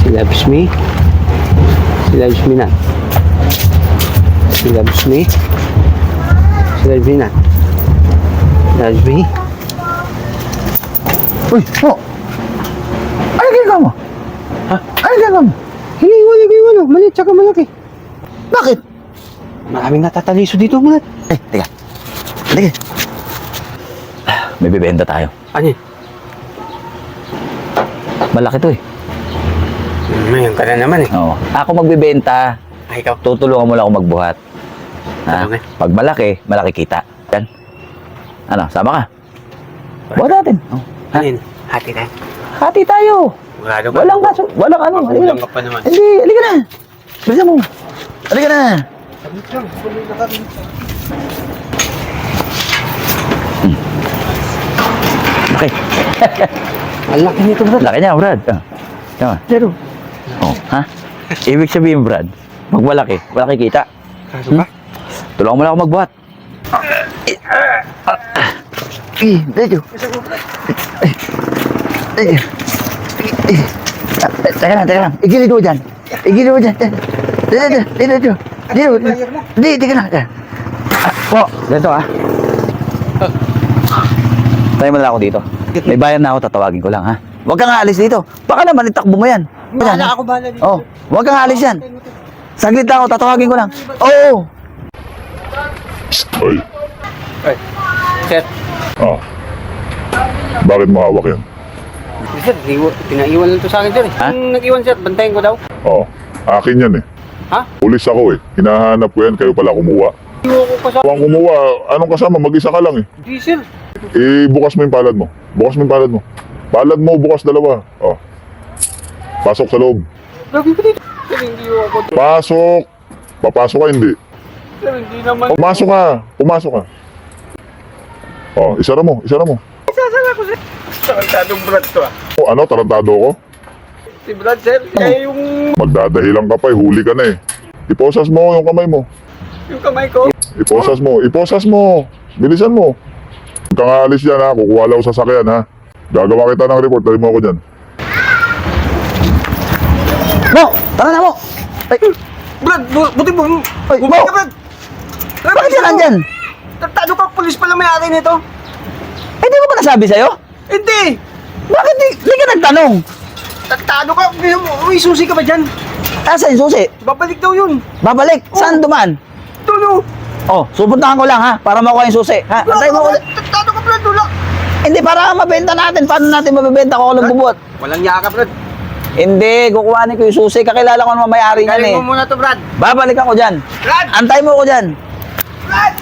She loves me. She loves me not. She loves me. She loves me not. She loves me. Uy, oh! Ano ginagawa mo? Ha? Ano ginagawa mo? Hiniwala. Maliit tsaka malaki. Bakit? Maraming natataliso dito mga. Teka. Halika. May bibenta tayo. Ano yun? Malaki to eh. Mayan ka na naman eh. Oo. Ako magbibenta. Ay, ikaw. Tutulungan mo lang ako magbuhat. Ha? Okay. Pag malaki, malaki kita. Yan. Ano, sama ka? Buhat natin. Oh. Ano yun? Hati tayo. Hati tayo. Sigurado ka? Walang kaso. Walang ano. Magulang ka pa naman. Hindi, halika na. Bilisan mo. Halika na. Okay. Ang laki nito, Brad. Laki niya, Brad. Tama. Pero, Oh, ha? Ibig sabihin, Brad, pag malaki, malaki kita. kaso ka? Tulungan mo lang ako magbuhat. Dito. Teka lang. Igilid mo dyan. Dito. Di, teka lang. Po, dito ah. Tayo mo lang ako dito. May bayan na ako, tatawagin ko lang ha. Huwag kang aalis dito. Baka naman itakbo mo yan. Bahala ako, bahala dito. Oh, huwag kang aalis yan. Saglit lang ako, tatawagin ko lang. Oo. Ay, Ay, sir. bakit mo hawak yan? Sir, pinaiwan lang to sa akin, sir. Ha? Ang nag-iwan, sir, bantayan ko daw. Akin yan eh. Ha? Pulis ako eh. Hinahanap ko yan, kayo pala kumuha. Iwan ko pa sa... Huwag kumuha, anong kasama? Mag-isa ka lang eh. Di, sir. Bukas mo yung palad mo. Palad mo, bukas dalawa. Pasok sa loob. Lagi ko dito. Sir, hindi ako. Pasok! Papasok ka, hindi. Sir, hindi naman. Pumasok ka. Isara mo. Sasala ko, sir. Tarantadong Brad to, ah. Ano, tarantado ko? Si Brad, sir. Eh, yung Magdadahilan ka pa, huli ka na eh. Iposas mo yung kamay mo. kamay ko. Iposas mo. Bilisan mo. Huwag kang aalis dyan ha, kukuha lang sa sasakyan ha. Gagawa kita ng report, dali mo ako dyan. Mo, tara na mo. Ay, Brad, buti mo. Ay, Bumalik Mo! ka, Brad. Bakit ka nandyan? Tartado ka, pulis pala may-ari nito. Hindi ko ba nasabi sa'yo? Hindi. Bakit di ka nagtanong? Tartado ka. Uy, susi ka ba dyan? Asa yung susi? Babalik daw yun. Babalik. Saan dumaan? Tulo. Oh, supuntahan ko lang ha, para makuha yung susi. Ha? Antay mo ko. Tartado ka, Brad. Wala. Hindi, para mabenta natin. Paano natin mabibenta kung ako lang bubuhat? Walang yaka, Brad. Hindi, kukuhanin ko yung susi. Kakilala ko naman may-ari niyan Galing eh. mo muna to, Brad. Babalik ako dyan. Brad! Antay mo ko dyan. Brad!